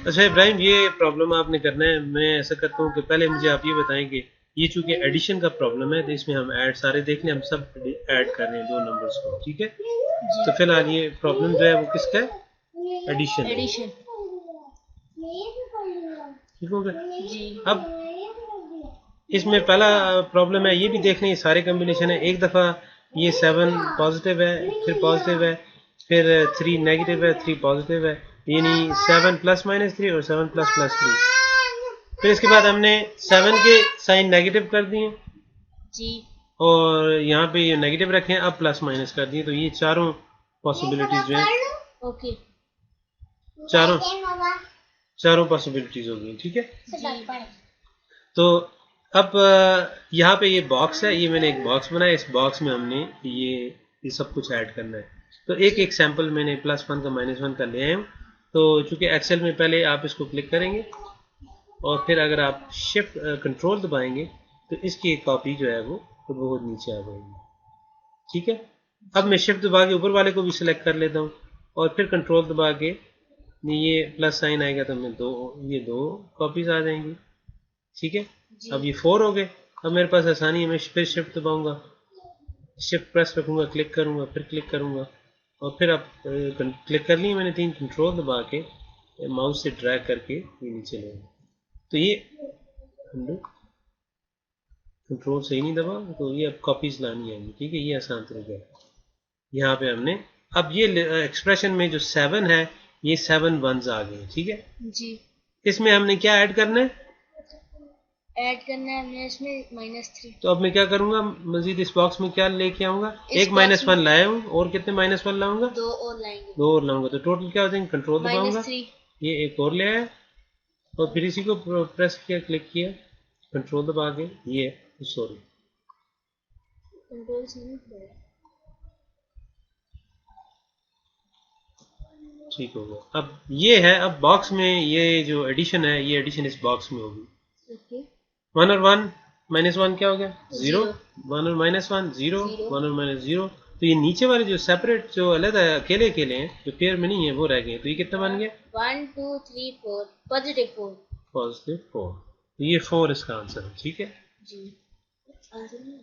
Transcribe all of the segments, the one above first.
अच्छा इब्राहिम, ये प्रॉब्लम आपने करना है। मैं ऐसा करता हूँ कि पहले मुझे आप ये बताएं कि ये चूंकि एडिशन का प्रॉब्लम है तो इसमें हम ऐड सारे देख लें, हम सब ऐड कर रहे हैं दो नंबर्स को, ठीक है। जी। तो फिलहाल ये प्रॉब्लम जो है वो किसका है? एडिशन है, एडिशन। ठीक हो गया। जी। अब इसमें पहला प्रॉब्लम है, ये भी देख लें, ये सारे कम्बिनेशन है। एक दफ़ा ये 7 पॉजिटिव है, फिर पॉजिटिव है, फिर 3 नेगेटिव है, 3 पॉजिटिव है, यानी 7 प्लस माइनस 3 और 7 प्लस प्लस 3। फिर इसके बाद हमने 7 के साइन नेगेटिव कर दिए जी। और यहाँ पे ये नेगेटिव रखे हैं, अब प्लस माइनस कर दिए। तो ये चारों पॉसिबिलिटीज जो है, ओके। चारों चारों पॉसिबिलिटीज हो गई, ठीक है। जी। तो अब यहाँ पे ये बॉक्स है, ये मैंने एक बॉक्स बनाया, इस बॉक्स में हमने ये सब कुछ ऐड करना है। तो एक जी। एक सैंपल मैंने +1 का -1 का ले आया हूँ। तो चूंकि एक्सेल में पहले आप इसको क्लिक करेंगे और फिर अगर आप शिफ्ट कंट्रोल दबाएंगे तो इसकी एक कॉपी जो है वो बहुत नीचे आ जाएगी, ठीक है। अब मैं शिफ्ट दबा के ऊपर वाले को भी सिलेक्ट कर लेता हूँ और फिर कंट्रोल दबा के ये प्लस साइन आएगा तो मैं ये दो कॉपीज आ जाएंगी, ठीक है। जी। अब ये 4 हो गए। अब मेरे पास आसानी है, मैं फिर शिफ्ट दबाऊंगा, शिफ्ट प्रेस रखूंगा, क्लिक करूंगा, फिर क्लिक करूंगा और फिर अब क्लिक कर लिए मैंने 3, कंट्रोल दबा के माउस से ड्रैग करके ये नीचे ले। तो ये कंट्रोल सही नहीं दबा तो ये अब कॉपीज लानी आएंगी, ठीक है। ये आसान तरीका है। यहाँ पे हमने अब ये एक्सप्रेशन में जो 7 है ये 7 वंस आ गए, ठीक है। जी। इसमें हमने क्या ऐड करना है? ऐड करना है हमने इसमें -3। तो अब मैं क्या करूंगा, मजीद इस बॉक्स में क्या लेके आऊंगा? इस एक बॉक्स में -1 लाया हूँ और कितने -1 लाऊंगा? 2 और लाएंगे। 2 और लाऊंगा तो टोटल क्या हो जाएंगे? कंट्रोल दबाऊंगा, -3। ये एक और ले आया और फिर इसी को प्रेस किया, क्लिक किया, कंट्रोल दबा के ये सॉरी कंट्रोल से नहीं पड़ेगा। ठीक हो गया। अब ये है, अब बॉक्स में ये जो एडिशन है ये एडिशन इस बॉक्स में होगी। ओके। 1 और 1 -1 क्या हो गया? 0। 0। 1 और -1 0, 0। 1 और -0। तो ये नीचे वाले जो सेपरेट जो अलग अकेले अकेले हैं जो पेयर में नहीं है वो रह गए। तो ये कितना बन गया? 1 2 3 4 +4। पॉजिटिव 4। तो ये 4 इसका आंसर है, ठीक है। जी। आंसर नहीं है।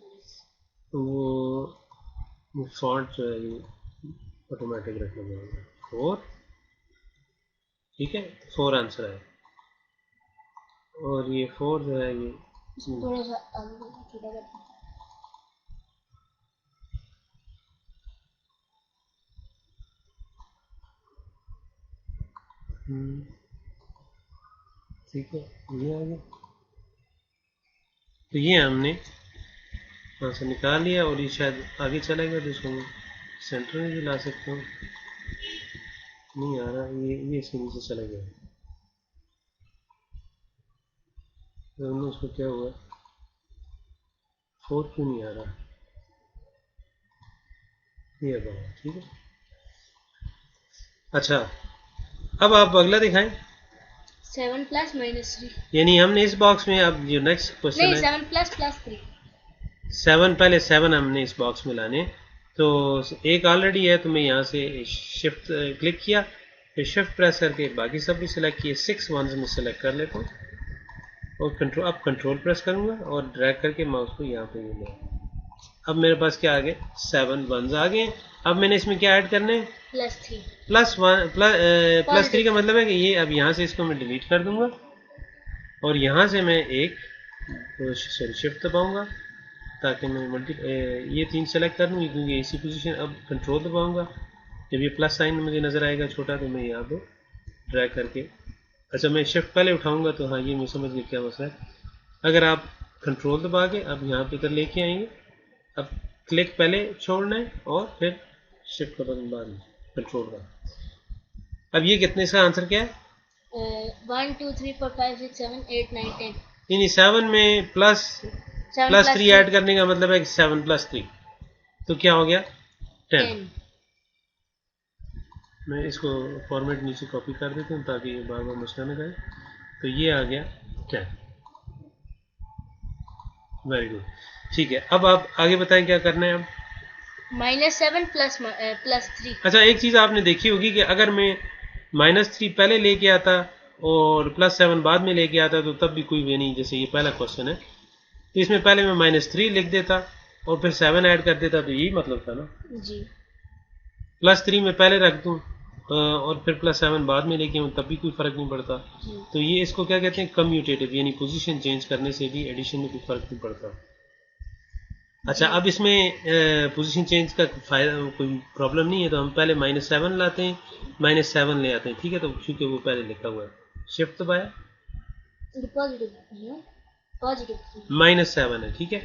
तो वो फॉन्ट जो है ये ऑटोमेटिक रखना पड़ेगा 4, ठीक है। 4 आंसर है और ये 4 जो है ये इसको थोड़ा सा आगे छोटा कर। ठीक है, ये आ गया। तो ये हमने यहाँ से निकाल लिया और ये शायद आगे चलेगा तो इसको सेंटर में भी ला सकता हूँ। नहीं आ रहा, ये इसके नीचे चला गया। तो उसको क्या हुआ? 4 क्यों नहीं आ रहा? ये अब आया, ठीक है। अच्छा, अब आप अगला दिखाएं। 7 प्लस -3। यानी हमने इस बॉक्स में अब जो नेक्स्ट क्वेश्चन नहीं, है 7 प्लस +3। 7, पहले 7 हमने इस बॉक्स में लाने। तो एक ऑलरेडी है तो मैं यहाँ से शिफ्ट क्लिक किया, फिर शिफ्ट प्रेस करके बाकी सब भी सिलेक्ट किए, 6 वंस में सिलेक्ट कर लेता हूँ और कंट्रोल प्रेस करूंगा और ड्रैग करके माउस को यहाँ पे ले। अब मेरे पास क्या आ गए? 7 वंस आ गए। अब मैंने इसमें क्या ऐड करने हैं? +3। +3 का मतलब है कि ये अब यहाँ से इसको मैं डिलीट कर दूंगा और यहाँ से मैं एक सॉरी शिफ्ट दबाऊंगा ताकि मैं ये 3 सेलेक्ट कर लूँ क्योंकि इसी पोजीशन। अब कंट्रोल दबाऊंगा, जब ये प्लस साइन मुझे नज़र आएगा छोटा तो मैं यहाँ पे ड्रैग करके, अच्छा मैं शिफ्ट पहले उठाऊंगा तो हाँ ये मैं समझ गया क्या मसला है। अगर आप कंट्रोल दबा के अब यहाँ पे इधर लेके आएंगे, अब क्लिक पहले छोड़ना है और फिर शिफ्ट का बटन दबाना, कंट्रोल का। अब ये कितने, इसका आंसर क्या है? 1 2 3 4 5 6 7 8 9 10। नहीं 7 में प्लस 3 ऐड करने का मतलब है कि 7 + 3 तो क्या हो गया? 10। मैं इसको फॉर्मेट नीचे कॉपी कर देता हूँ ताकि बार बार मसला न करे। तो ये आ गया 10। वेरी गुड, ठीक है। अब आप आगे बताएं क्या करना है। अब -7 +3। अच्छा एक चीज़ आपने देखी होगी कि अगर मैं -3 पहले लेके आता और +7 बाद में लेके आता तो तब भी कोई वे नहीं, जैसे ये पहला क्वेश्चन है तो इसमें पहले मैं -3 लिख देता और फिर 7 ऐड कर देता, तो यही मतलब था ना। जी। +3 में पहले रख दूं और फिर +7 बाद में लेके आऊँ तब भी कोई फर्क नहीं पड़ता। जी। तो ये इसको क्या कहते हैं, कम्यूटेटिव, यानी पोजीशन चेंज करने से भी एडिशन में कोई फर्क नहीं पड़ता। अच्छा, अब इसमें पोजीशन चेंज का फायदा कोई प्रॉब्लम नहीं है, तो हम पहले -7 लाते हैं, -7 ले आते हैं, ठीक है। तो क्योंकि वो पहले लिखा हुआ है, शिफ्ट दबाया, पॉजिटिव -7 है, ठीक है,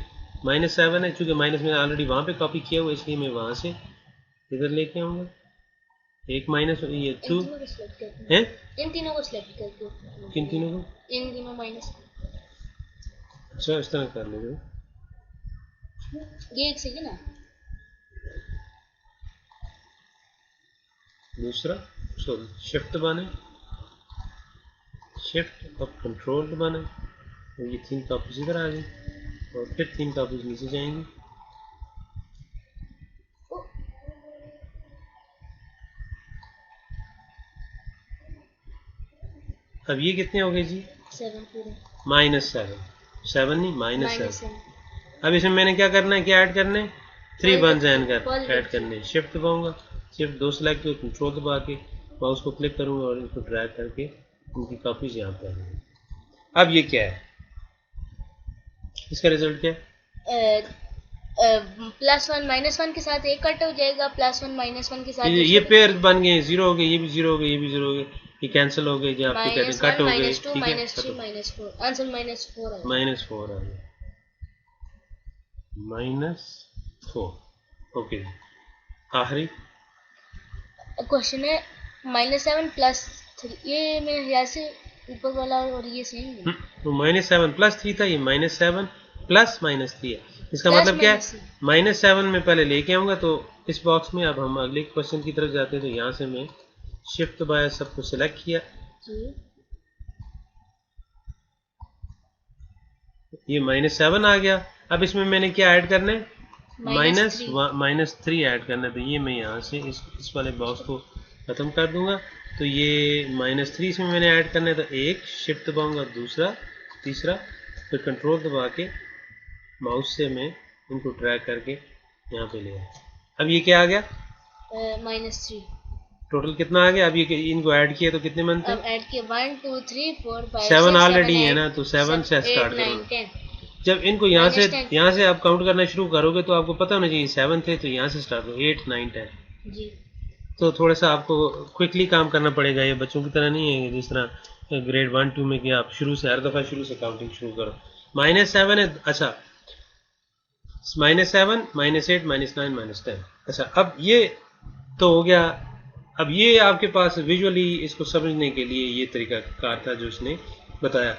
-7 है, चूंकि माइनस में ऑलरेडी वहां पे कॉपी किया हुआ है इसलिए मैं वहां से इधर लेके आऊंगा। एक माइनस ये 2 है, इन तीनों को सिलेक्ट करके। किन तीनों को? इन तीनों माइनस। अच्छा, इस तरह कर लेंगे। ये एक सही है ना। दूसरा सॉरी, शिफ्ट दबाना, शिफ्ट और कंट्रोल दबाना, और ये 3 कॉपीज इधर आ गई और फिर 3 कॉपीज नीचे जाएंगी। अब ये कितने हो गए जी? 7 पूरे। -7, 7 नहीं -7। -7। अब इसमें मैंने क्या करना है, क्या ऐड करना है, 3 1 ऐड Positive. करने हैं। शिफ्ट दबाऊंगा, शिफ्ट 2 सेलेक्ट कर, कंट्रोल दबा के माउस को क्लिक करूंगा और इनको ड्रैग करके उनकी कॉपीज यहाँ पे आ जाएंगी। अब ये क्या है, इसका रिजल्ट क्या है? +1 -1 के साथ एक कट हो जाएगा, +1 -1 के साथ ये पेयर बन गए, 0 हो गए, ये भी 0 हो गए, ये भी 0 हो गए, ये कैंसिल हो गए, जो आपको कहते हैं कट हो गए, -2 ठीक है। -3 -4 आंसर -4 है। -4 आ गया, -4। ओके, आखिरी क्वेश्चन है -7 +3, ये मेरे ख्याल से ऊपर वाला और ये सेम है। तो -7 +3 था, ये -7 प्लस -3 है। इसका प्लस मतलब क्या है, माइनस -7 में पहले लेके आऊंगा। तो इस बॉक्स में अब हम अगले क्वेश्चन की तरफ जाते हैं। तो यहाँ से मैं शिफ्ट दबाया, सबको सिलेक्ट किया, जी। ये -7 आ गया। अब इसमें मैंने क्या ऐड करना है, -3 ऐड करना है। तो ये मैं यहाँ से इस वाले बॉक्स को खत्म कर दूंगा। तो ये -3 इसमें मैंने ऐड करना है। तो एक शिफ्ट दबाऊंगा, दूसरा, तीसरा, फिर कंट्रोल दबा के माउस से मैं इनको ड्रैग करके यहाँ पे ले आया। अब ये क्या आ गया, -3। टोटल कितना आ गया। अब ये इनको ऐड किया तो कितने बनते अब हैं, ऐड किए 1 2 3 4 5 7 6 ऑलरेडी 7 है ना, तो 7 से 8 स्टार्ट 9 करो। 10। जब इनको यहाँ -10 से आप काउंट करना शुरू करोगे तो आपको पता होना चाहिए 7 थे, तो यहाँ से स्टार्ट करो, 8 9 10। जी। तो थोड़ा सा आपको क्विकली काम करना पड़ेगा, ये बच्चों की तरह नहीं है जिस तरह ग्रेड 1 2 में कि आप शुरू से हर दफ़ा शुरू से काउंटिंग शुरू करो। -7 है, अच्छा, -7 -8 -9 -10। अच्छा, अब ये तो हो गया। अब ये आपके पास विजुअली इसको समझने के लिए ये तरीका कार था जो इसने बताया।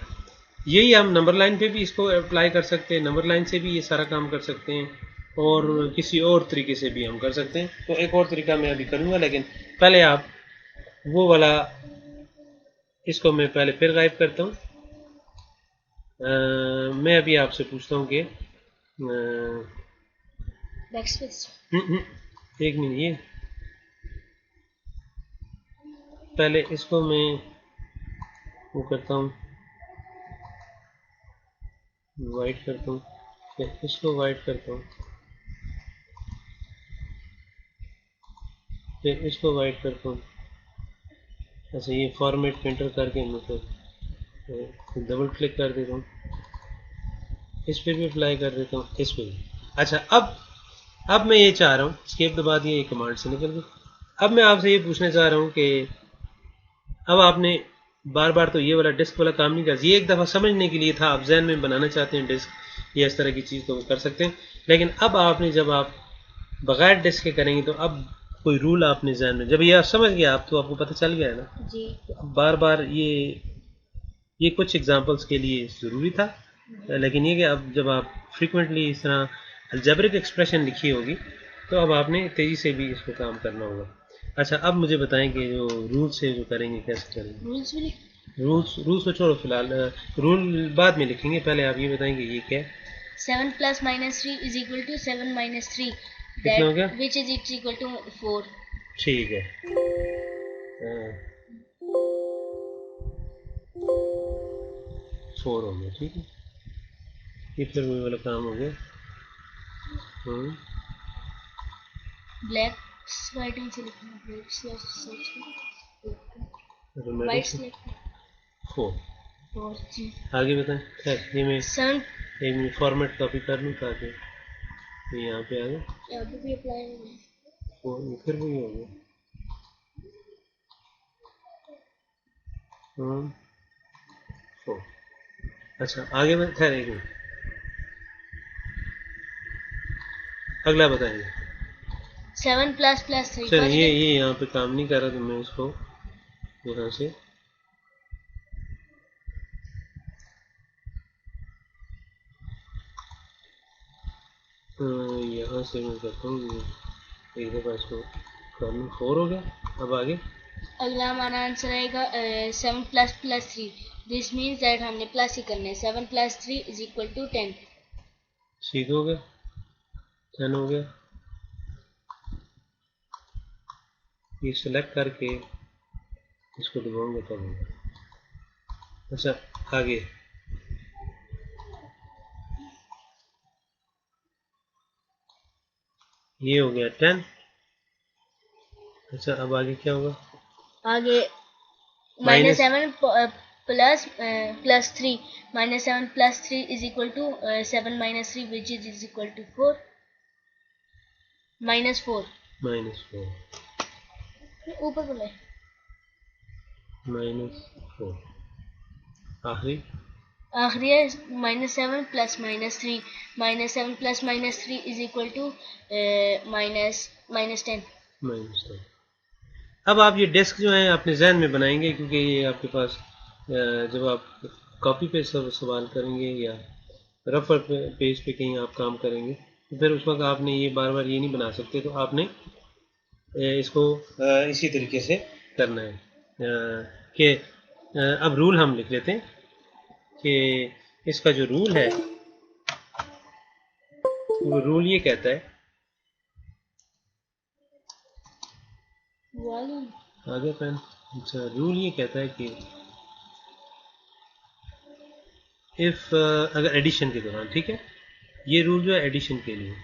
यही हम नंबर लाइन पे भी इसको अप्लाई कर सकते हैं, नंबर लाइन से भी ये सारा काम कर सकते हैं, और किसी और तरीके से भी हम कर सकते हैं। तो एक और तरीका मैं अभी करूँगा, लेकिन पहले आप वो वाला, इसको मैं पहले फिर गायब करता हूँ। मैं अभी आपसे पूछता हूँ कि बैकस्पेस। एक मिनट, ये पहले इसको मैं वो करता हूँ, वाइट करता हूँ, फिर इसको वाइट करता हूँ, फिर इसको वाइट करता हूँ। अच्छा, ये फॉर्मेट पेंटर करके मतलब डबल क्लिक कर देता हूँ, इस पर भी अप्लाई कर देता हूँ, इस पर भी। अच्छा, अब मैं ये चाह रहा हूँ, एस्केप दबा दिया, ये कमांड से निकल गई। अब मैं आपसे ये पूछना चाह रहा हूँ कि अब आपने बार बार तो ये वाला डिस्क वाला काम नहीं कर, ये एक दफ़ा समझने के लिए था, आप जहन में बनाना चाहते हैं डिस्क या इस तरह की चीज़ तो वो कर सकते हैं। लेकिन अब आपने, जब आप बगैर डिस्क के करेंगे तो अब कोई रूल आपने जहन में, जब ये आप समझ गया, आप तो आपको पता चल गया है ना जी। तो अब बार बार ये कुछ एग्जांपल्स के लिए ज़रूरी था। लेकिन ये कि अब जब आप फ्रीक्वेंटली इस तरह अलजेब्रिक एक्सप्रेशन लिखी होगी तो अब आपने तेज़ी से भी इसको काम करना होगा। अच्छा, अब मुझे बताएं कि जो रूल से जो करेंगे कैसे करेंगे। रूल्स को छोड़ो फिलहाल, रूल बाद में लिखेंगे, पहले आप ये बताएंगे ये क्या है। 7 + -3 = 7 - 3 कितना हो गया, which is equal to 4। ठीक है। 4 हो गया, ठीक है। ये फिर वही वाला काम हो गया। ब्लैक राइटिंग से लिखना, ब्लैक स्लैश वाइट स्लैश 4। और जी आगे बताएं। खैर ये मैं 7 एक मिनट फॉर्मेट कॉपी कर लूँ ताकि ये यहाँ पे आ गया। यहाँ पे भी अप्लाई होगा। ये फिर वही हो गया। 4। अच्छा आगे मैं खैर एक मिनट, अगला बताएंगे। 7 प्लस प्लस 3 चल ये यहाँ पे काम नहीं कर रहा, तो मैं इसको यहाँ से यहाँ से मैं करता हूँ, एक दफ़ा इसको कर लूँ। 4 हो गया। अब आगे अगला हमारा आंसर आएगा 7 plus plus 3। This means that हमने प्लस ही करना है। 7 प्लस 3 इज इक्वल टू 10। ठीक हो गया। 10 हो गया। ये सिलेक्ट करके इसको दबाऊंगा तब होगा। अच्छा आगे ये हो गया 10। अच्छा अब आगे क्या होगा? आगे -7 plus plus 3 -7 plus 3 is equal to 7 minus 3 which is equal to 4 -4 -4 ऊपर बोले -4 आखिरी आखिरी है -7 plus -3 -7 plus -3 is equal to -10। अब आप ये डेस्क जो है अपने जहन में बनाएंगे, क्योंकि ये आपके पास जब आप कॉपी पे सब सवाल करेंगे या रफर पेज पे कहीं आप काम करेंगे, तो फिर उस वक्त आपने ये बार बार ये नहीं बना सकते, तो आपने इसको इसी तरीके से करना है कि अब रूल हम लिख लेते हैं कि इसका जो रूल है वो रूल ये कहता है, आगे पेन। अच्छा रूल ये कहता है कि इफ अगर एडिशन के दौरान, ठीक है, ये रूल जो है एडिशन के लिए,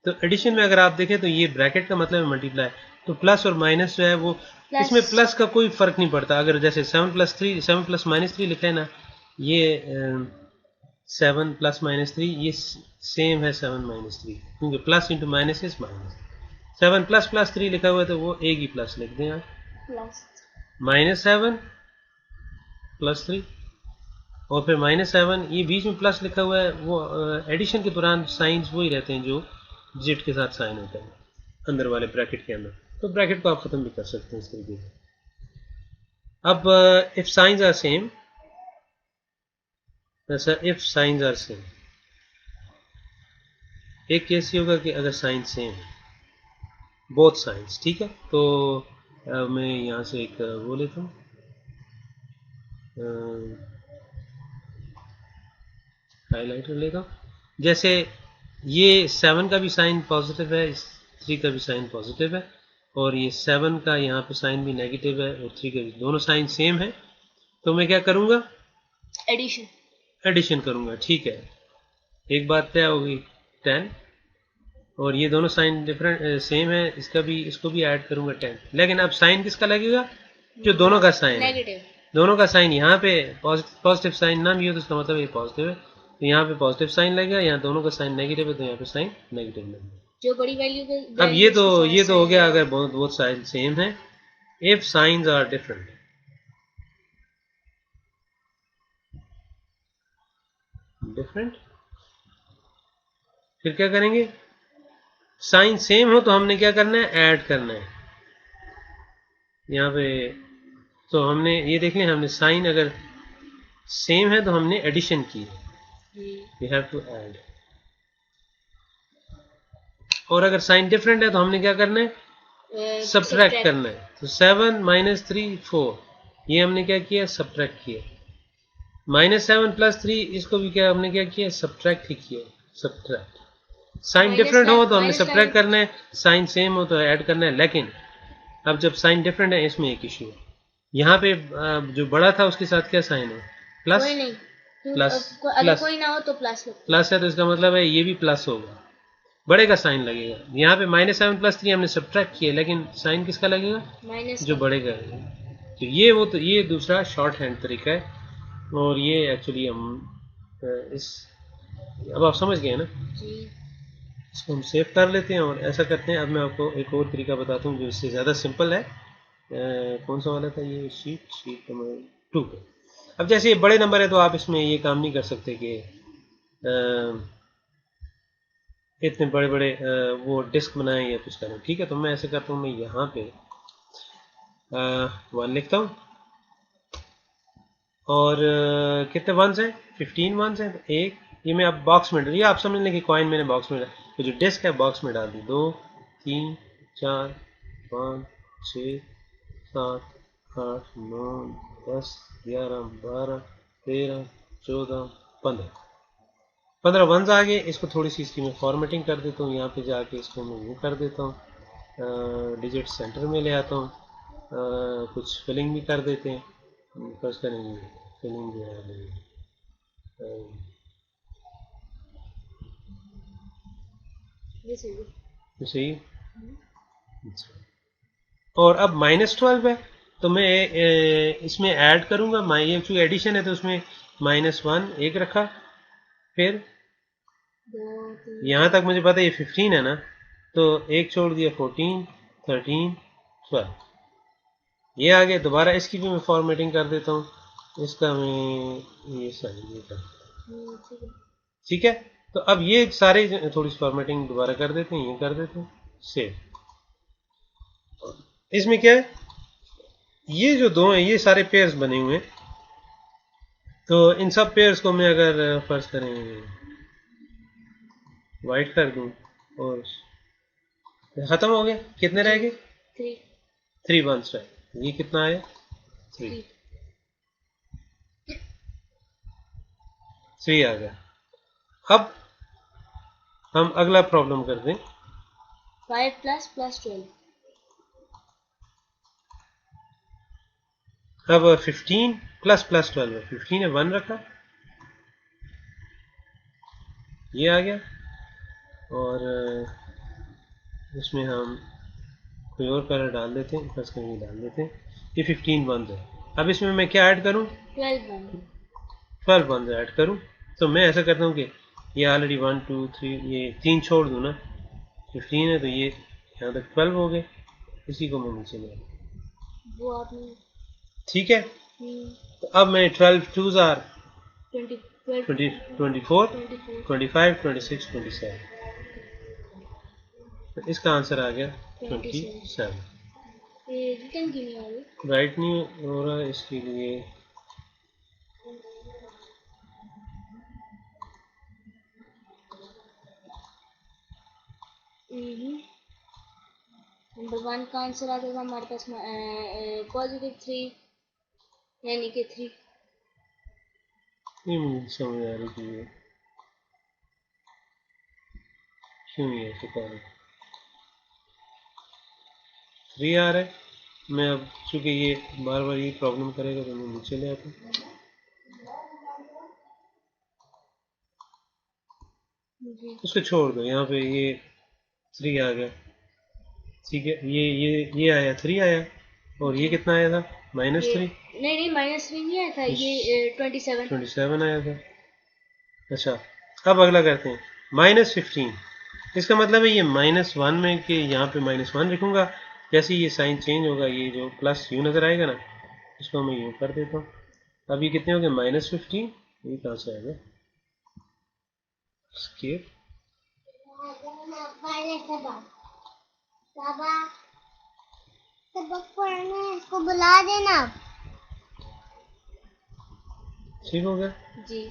तो एडिशन में अगर आप देखें तो ये ब्रैकेट का मतलब है मल्टीप्लाई, तो प्लस और माइनस जो है वो इसमें प्लस का कोई फर्क नहीं पड़ता। अगर जैसे 7 प्लस -3 लिखा है ना, ये 7 प्लस -3 ये सेम है 7 -3, क्योंकि plus into minus is minus. 7 plus plus 3 लिखा हुआ है तो वो एक ही प्लस लिख दें आप, -7 प्लस 3 और फिर -7, ये बीच में प्लस लिखा हुआ है, वो एडिशन के दौरान साइंस वही रहते हैं जो डिजिट के साथ साइन होता है अंदर वाले ब्रैकेट के अंदर, तो ब्रैकेट को आप खत्म भी कर सकते हैं इस तरीके से। अब इफ साइंस आर सेम, ऐसा इफ साइंस आर सेम, एक केस ये होगा कि अगर साइन सेम है बोथ साइंस, ठीक है, तो मैं यहाँ से एक वो लेता हूँ, हाईलाइटर लेता हूँ। जैसे ये 7 का भी साइन पॉजिटिव है, 3 का भी साइन पॉजिटिव है, और ये 7 का यहाँ पे साइन भी नेगेटिव है और 3 का भी, दोनों साइन सेम है, तो मैं क्या करूँगा? एडिशन करूँगा, ठीक है। एक बात तय होगी 10, और ये दोनों साइन डिफरेंट सेम है, इसको भी ऐड करूँगा 10, लेकिन अब साइन किसका लगेगा? जो दोनों का साइन है, दोनों का साइन यहाँ पे पॉजिटिव साइन ना भी हो तो इसका मतलब ये पॉजिटिव है, तो यहाँ पे पॉजिटिव साइन लगेगा, यहाँ दोनों का साइन नेगेटिव है तो यहाँ पे साइन नेगेटिव लगेगा। जो बड़ी वैल्यू अब ये तो हो गया अगर बोथ साइन सेम है। इफ साइंस आर डिफरेंट, फिर क्या करेंगे? साइन सेम हो तो हमने क्या करना है? ऐड करना है यहाँ पे। तो हमने ये देख लें, हमने साइन अगर सेम है तो हमने एडिशन की है, वी हैव टू ऐड, और अगर साइन डिफरेंट है तो हमने क्या करना है? सब्ट्रैक्ट करना है। तो 7 - 3 4, ये हमने क्या किया? सब्ट्रैक्ट किया। -7 + 3, इसको भी क्या हमने क्या किया? सब्ट्रैक्ट ही किया, सब्ट्रैक्ट। साइन डिफरेंट हो तो हमने सब्ट्रैक्ट करना है, साइन सेम हो तो ऐड करना है, लेकिन अब जब साइन डिफरेंट है इसमें एक इशू है, यहाँ पे जो बड़ा था उसके साथ क्या साइन है? प्लस। कोई नहीं, प्लस अगर प्लस कोई ना हो तो प्लस लगता प्लस है तो इसका मतलब है ये भी प्लस होगा, बड़े का साइन लगेगा। यहाँ पे -7 + 3 हमने सब्ट्रैक्ट किया, लेकिन साइन किसका लगेगा? है, माइनस जो बड़े का है। तो ये दूसरा शॉर्ट हैंड तरीका है, और ये एक्चुअली हम इस अब आप समझ गए ना। जी। इसको हम सेव कर लेते हैं और ऐसा करते हैं। अब मैं आपको एक और तरीका बताता हूँ जो इससे ज़्यादा सिंपल है। कौन सा वाला था ये? शीट नंबर 2 पे। अब जैसे ये बड़े नंबर है तो आप इसमें ये काम नहीं कर सकते कि इतने बड़े बड़े वो डिस्क बनाएं या कुछ करें। ठीक है, तो मैं ऐसे करता हूँ, मैं यहाँ पे 1 लिखता हूँ, और कितने वंस हैं? 15 वंस हैं। तो एक ये मैं अब बॉक्स में, ये आप समझ लें कि कॉइन मैंने बॉक्स में डाल, तो जो डिस्क है बॉक्स में डाल दी। 2 3 4 5 6 7 8 9 10 11 12 13 14 15 वंस आ गए। इसको थोड़ी सी इसकी मैं फॉर्मेटिंग कर देता हूँ। यहाँ पे जाके इसको मैं यूँ कर देता हूँ, डिजिट सेंटर में ले आता हूँ, कुछ फिलिंग भी कर देते हैं। फर्स्ट करेंगे फिलिंग जो है सही। और अब -12 है, तो मैं इसमें ऐड करूँगा। ये चूँकि एडिशन है तो उसमें -1 एक रखा, फिर यहाँ तक मुझे पता है ये 15 है ना, तो एक छोड़ दिया, 14 13 12 ये आ गया। दोबारा इसकी भी मैं फॉर्मेटिंग कर देता हूँ। इसका मैं ये सारी ये कर, ठीक है। तो अब ये सारे थोड़ी सी फॉर्मेटिंग दोबारा कर देते हैं, ये कर देते हैं सेव। इसमें क्या है, ये जो दो हैं ये सारे पेयर्स बने हुए हैं, तो इन सब पेयर्स को मैं अगर फर्ज करें वाइट कर दूं और खत्म हो गया। कितने रह गए? 3 वंस रहे। ये कितना आया? 3 आ गया। अब हम अगला प्रॉब्लम कर दें। 5 + 12। अब 15 ++ 12 है। 15 है, 1 रखा, ये आ गया, और इसमें हम कोई और कलर डाल देते हैं, प्लस कहीं डाल देते हैं। ये 15 वंस है। अब इसमें मैं क्या ऐड करूं? 12 वंस ऐड करूं। तो मैं ऐसा करता हूं कि ये ऑलरेडी 1 2 3 ये 3 छोड़ दूं ना, 15 है तो ये यहाँ तक 12 हो गए। इसी को मैं नीचे ले, वो आपने, ठीक है। तो अब मैं 12 2s आर 20 24 25 26 27, तो इसका आंसर आ गया 27। राइट नहीं हो रहा, इसके लिए नंबर 1 का आंसर आ जाएगा हमारे पास +3, यानी कि 3। नहीं मुझे समझ आ रही कि ये क्यों ये ऐसे कर रहे। 3 आ रहा है। मैं अब चूंकि ये बार बार ये प्रॉब्लम करेगा तो मैं नीचे ले आता हूँ। उसको छोड़ दो, यहाँ पे ये 3 आ गया, ठीक है। ये आया 3 आया, और ये कितना आया था? -3। नहीं -3 नहीं आया था, ये 27 आया था। अच्छा, अब अगला करते हैं -15। इसका मतलब है ये -1 में कि यहाँ पे -1 लिखूंगा। जैसे ये साइन चेंज होगा, ये जो प्लस यू नजर आएगा ना, इसको मैं यूँ कर देता हूँ। अब ये कितने हो गए? -15। ये कहाँ से आएगा? स्केप इसको बुला देना। ठीक हो गया जी।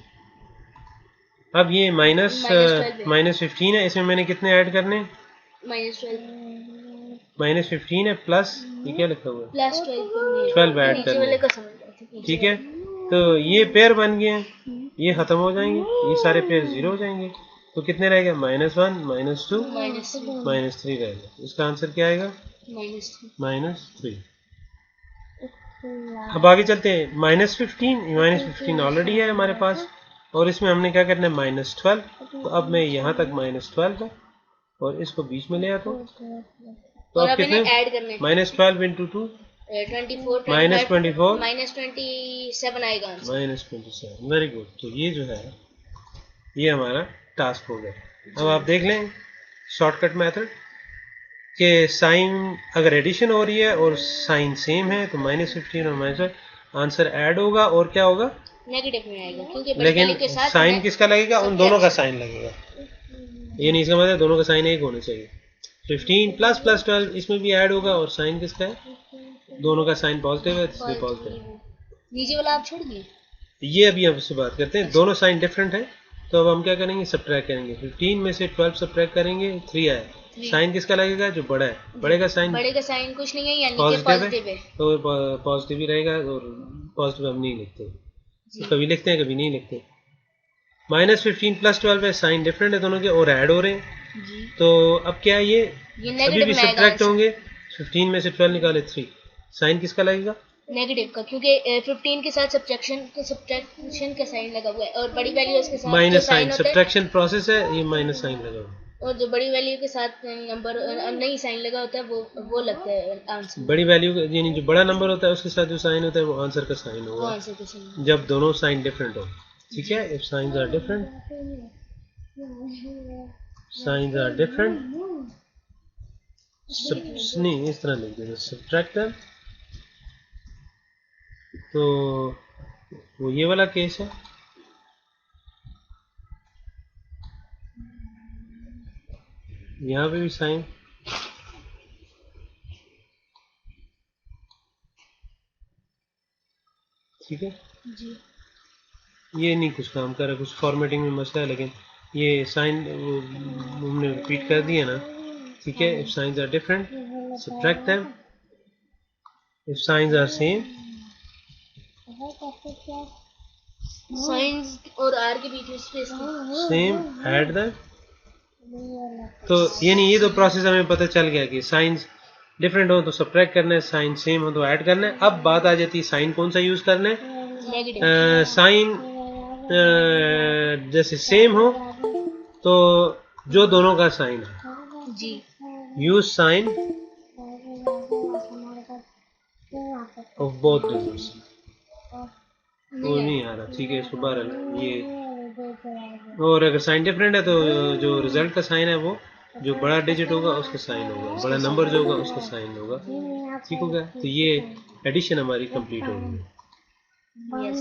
अब ये -15 है, इसमें मैंने कितने ऐड करने? -15 है प्लस ये क्या लिखा हुआ है? +12 ऐड करने, ठीक है। तो ये पेयर बन गए हैं, ये खत्म हो जाएंगे, ये सारे पेयर 0 हो जाएंगे। तो कितने रह गए? -1 -2 -3 रह गए। इसका आंसर क्या आएगा? -3। अब आगे चलते हैं। -15 ऑलरेडी है हमारे पास, और इसमें हमने क्या करना है, -12। तो अब मैं यहाँ तक -12 है और इसको बीच में ले आता हूँ। तो और अब अब कितने, इन्हें ऐड करने हैं। -12 × 2 24 -24 -27 आएगा आंसर। -27। Very good. तो ये जो है ये हमारा टास्क हो गया। अब आप देख लें शॉर्टकट मेथड कि साइन अगर एडिशन हो रही है और साइन सेम है तो -15 और -12 आंसर ऐड होगा और क्या होगा, नेगेटिव में आएगा, क्योंकि बड़ी लेकिन वैल्यू के साथ साइन किसका लगेगा, उन दोनों का साइन लगेगा। ये नहीं, इसका मतलब दोनों का साइन एक होना चाहिए। 15 + 12 इसमें भी ऐड होगा और साइन किसका है, दोनों का साइन पॉजिटिव है, इसलिए पॉजिटिव। नीचे वाला आप छोड़ दिए। ये अभी हम इससे बात करते हैं, दोनों साइन डिफरेंट है। तो अब हम क्या करेंगे, सब्ट्रैक्ट करेंगे। 15 में से 12 सब्ट्रैक्ट करेंगे, 3 आया। साइन किसका लगेगा, जो बड़ा है, बड़े का साइन कुछ नहीं है, यानी कि पॉजिटिव है। तो पॉजिटिव ही रहेगा, और पॉजिटिव हम नहीं लिखते, तो कभी लिखते हैं कभी नहीं लिखते। -15 + 12 है, साइन डिफरेंट है दोनों के और ऐड हो रहे हैं जी। तो अब क्या है, ये अभी भी सब्ट्रैक्ट होंगे। 15 में से 12 निकाले 3, साइन किसका लगेगा, नेगेटिव का, क्योंकि 15 के साथ सब्ट्रैक्शन का साइन लगा हुआ है, और बड़ी वैल्यू के साथ माइनस साइन, सब्ट्रैक्शन प्रोसेस है, ये माइनस साइन लगा हुआ है। और जो बड़ी वैल्यू के साथ नंबर नहीं साइन लगा होता है वो लगता है आंसर। बड़ी वैल्यू यानी जो बड़ा नंबर होता है उसके साथ जो साइन होता है वो आंसर का साइन होगा, जब दोनों साइन डिफरेंट हो। ठीक है, इफ साइंस आर डिफरेंट, नहीं इस तरह लिख देंगे, सब्ट्रैक्ट देम। तो वो ये वाला केस है। यहाँ पे भी साइन, ठीक है जी। ये नहीं कुछ काम कर रहा, कुछ फॉर्मेटिंग में मसला है, लेकिन ये साइन हमने रिपीट कर दिया ना। ठीक है, if signs are different subtract them, if signs are same, signs और आर के बीच में स्पेस सेम ऐड देम। तो यानी ये दो प्रोसेस हमें पता चल गया कि साइंस डिफरेंट हो तो सब्ट्रैक्ट करना है, साइन सेम हो तो ऐड करना है। अब बात आ जाती है साइन कौन सा यूज करना है। साइन जैसे सेम हो तो जो दोनों का साइन है जी, use sign of both digits. वो नहीं आ रहा, ठीक है, इसको बहरहाल ये। और अगर साइन डिफरेंट है तो जो रिजल्ट का साइन है वो जो बड़ा डिजिट होगा उसका साइन होगा, बड़ा नंबर जो होगा उसका साइन होगा। ठीक हो गया, तो ये एडिशन हमारी कंप्लीट हो गई। यस।